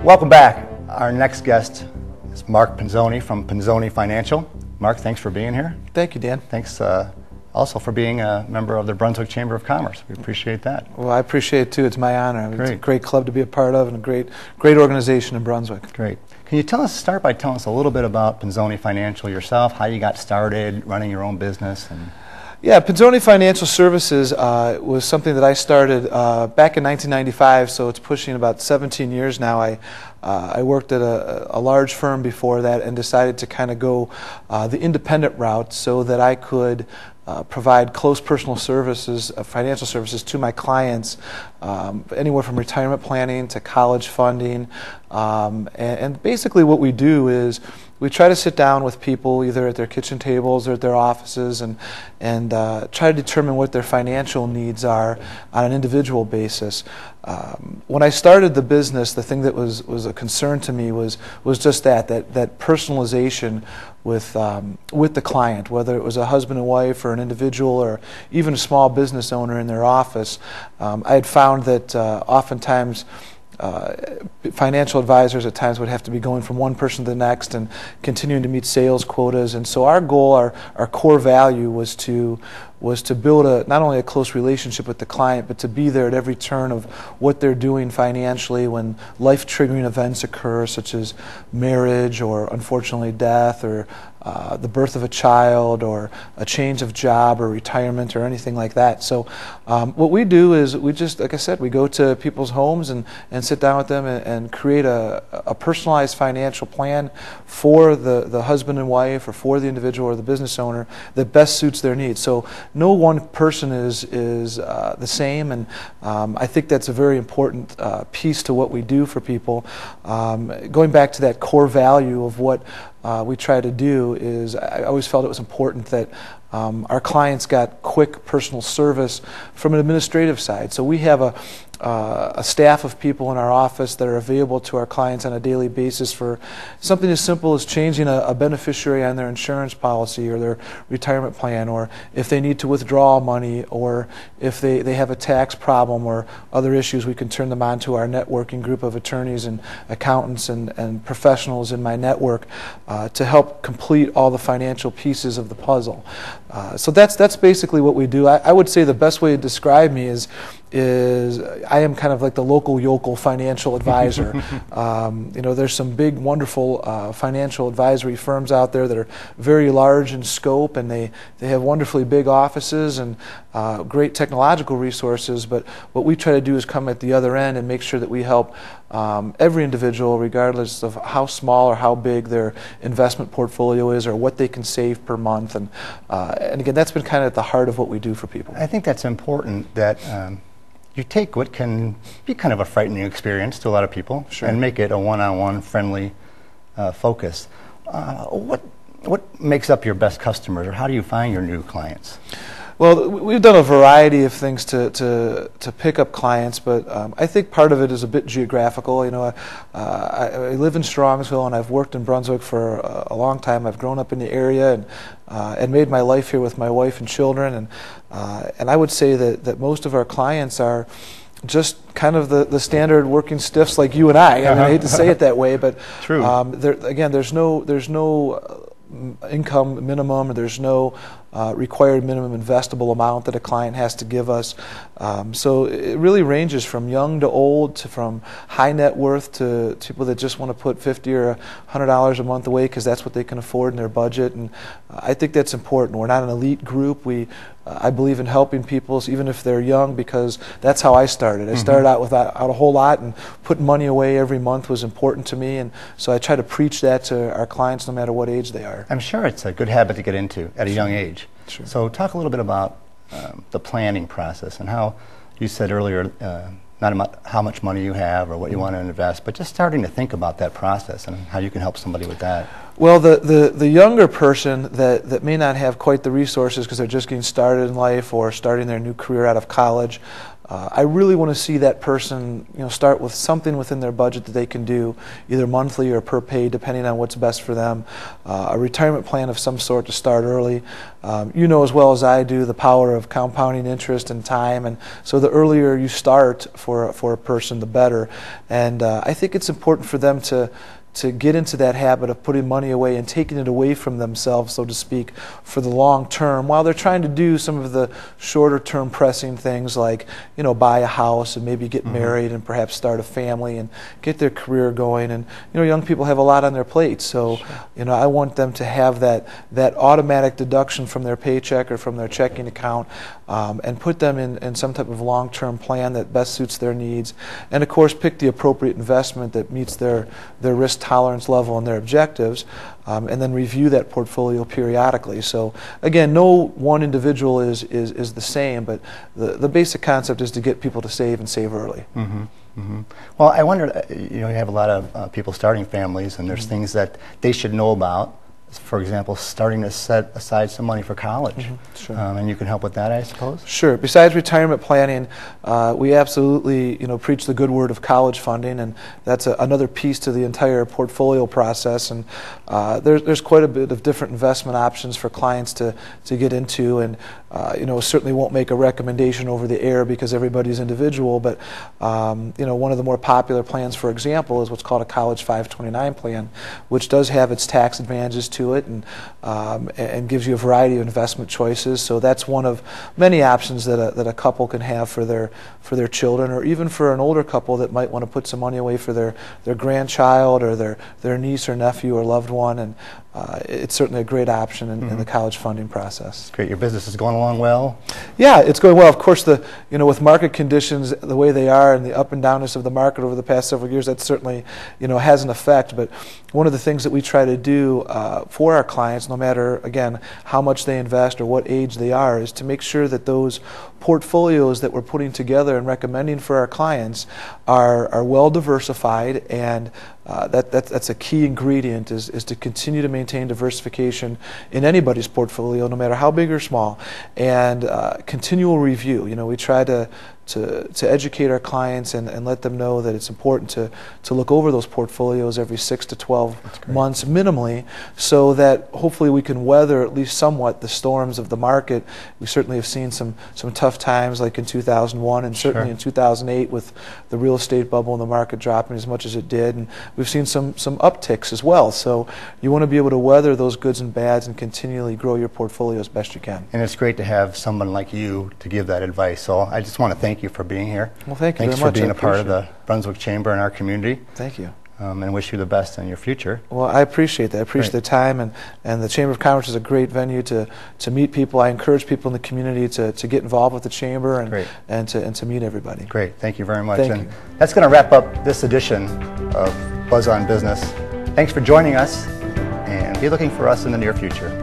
Welcome back. Our next guest is Mark Pinzone from Pinzone Financial. Mark, thanks for being here. Thank you, Dan. Thanks also for being a member of the Brunswick Chamber of Commerce. We appreciate that. Well, I appreciate it too. It's my honor. It's a great club to be a part of and a great organization in Brunswick. Great. Can you start by telling us a little bit about Pinzone Financial yourself, how you got started running your own business? Yeah, Pinzone Financial Services was something that I started back in 1995, so it's pushing about 17 years now. I worked at a large firm before that and decided to kind of go the independent route so that I could provide close personal services, financial services to my clients, anywhere from retirement planning to college funding. And basically what we do is we try to sit down with people either at their kitchen tables or at their offices and try to determine what their financial needs are on an individual basis. When I started the business, the thing that was a concern to me was just that personalization with the client, whether it was a husband and wife or an individual or even a small business owner in their office. I had found that oftentimes financial advisors at times would have to be going from one person to the next and continuing to meet sales quotas. And so our goal, our core value was to build not only a close relationship with the client, but to be there at every turn of what they're doing financially when life-triggering events occur, such as marriage or unfortunately death or the birth of a child or a change of job or retirement or anything like that. So what we do is we just, like I said, we go to people's homes and sit down with them and create a personalized financial plan for the husband and wife or for the individual or the business owner that best suits their needs. So no one person is the same, and I think that's a very important piece to what we do for people. Going back to that core value of what we try to do is I always felt it was important that our clients got quick personal service from an administrative side. So we have a staff of people in our office that are available to our clients on a daily basis for something as simple as changing a beneficiary on their insurance policy or their retirement plan, or if they need to withdraw money, or if they have a tax problem or other issues, we can turn them on to our networking group of attorneys and accountants and professionals in my network to help complete all the financial pieces of the puzzle. So that's basically what we do. I would say the best way to describe me is I am kind of like the local yokel financial advisor. There's some big, wonderful financial advisory firms out there that are very large in scope, and they have wonderfully big offices and great technological resources. But what we try to do is come at the other end and make sure that we help every individual, regardless of how small or how big their investment portfolio is or what they can save per month. And again, that's been kind of at the heart of what we do for people. I think that's important that you take what can be kind of a frightening experience to a lot of people, sure, and make it a one-on-one friendly focus. What makes up your best customers, or how do you find your new clients? Well, we've done a variety of things to pick up clients, but I think part of it is a bit geographical. I live in Strongsville, and I've worked in Brunswick for a long time. I've grown up in the area and made my life here with my wife and children, and I would say that most of our clients are just kind of the standard working stiffs like you and I. I mean, I hate to say it that way, but true. Again, there's no income minimum, or there's no required minimum investable amount that a client has to give us. So it really ranges from young to old, from high net worth to people that just want to put $50 or $100 a month away because that's what they can afford in their budget. And I think that's important. We're not an elite group. I believe in helping people, even if they're young, because that's how I started. I started out without a whole lot, and putting money away every month was important to me, and so I try to preach that to our clients no matter what age they are. I'm sure it's a good habit to get into at a young age. Sure. So talk a little bit about the planning process and how you said earlier, not about how much money you have or what you want to invest, but just starting to think about that process and how you can help somebody with that. Well, the younger person that may not have quite the resources because they're just getting started in life or starting their new career out of college, I really want to see that person, start with something within their budget that they can do, either monthly or per pay, depending on what's best for them. A retirement plan of some sort to start early. You know as well as I do the power of compounding interest and time, and so the earlier you start for a person, the better. And I think it's important for them to get into that habit of putting money away and taking it away from themselves, so to speak, for the long term, while they're trying to do some of the shorter term pressing things like, buy a house and maybe get married and perhaps start a family and get their career going. And, young people have a lot on their plate, so, I want them to have that automatic deduction from their paycheck or from their checking account, and put them in some type of long-term plan that best suits their needs. And of course, pick the appropriate investment that meets their risk tolerance level and their objectives, and then review that portfolio periodically. So again, no one individual is the same, but the basic concept is to get people to save and save early. Well, I wonder, you have a lot of people starting families, and there's things that they should know about. For example, starting to set aside some money for college. Sure. And you can help with that, I suppose? Sure. Besides retirement planning, we absolutely preach the good word of college funding, and that's another piece to the entire portfolio process. And there's quite a bit of different investment options for clients to get into, and certainly won't make a recommendation over the air because everybody's individual, but one of the more popular plans, for example, is what's called a College 529 plan, which does have its tax advantages to it, and gives you a variety of investment choices. So that's one of many options that a couple can have for their children, or even for an older couple that might want to put some money away for their grandchild or their niece or nephew or loved one. And it's certainly a great option in the college funding process. Great. Your business is going along well? Yeah, it's going well. Of course, with market conditions the way they are and the up and downness of the market over the past several years, that certainly has an effect. But one of the things that we try to do for our clients, no matter again how much they invest or what age they are, is to make sure that those portfolios that we're putting together and recommending for our clients are well diversified, and that's a key ingredient is to continue to maintain diversification in anybody's portfolio, no matter how big or small, and continual review. We try to educate our clients and let them know that it's important to look over those portfolios every 6 to 12 months minimally, so that hopefully we can weather at least somewhat the storms of the market. We certainly have seen some tough times, like in 2001 and certainly in 2008 with the real estate bubble and the market dropping as much as it did, and we've seen some upticks as well. So you want to be able to weather those goods and bads and continually grow your portfolio as best you can. And it's great to have someone like you to give that advice. So I just want to thank you for being here. Well, thank you very much. Thanks for being a part of the Brunswick Chamber and our community. Thank you. And wish you the best in your future. Well, I appreciate that. I appreciate the time, and the Chamber of Commerce is a great venue to meet people. I encourage people in the community to get involved with the Chamber and to meet everybody. Great. Thank you very much. Thank you. That's going to wrap up this edition of Buzz on Business. Thanks for joining us, and be looking for us in the near future.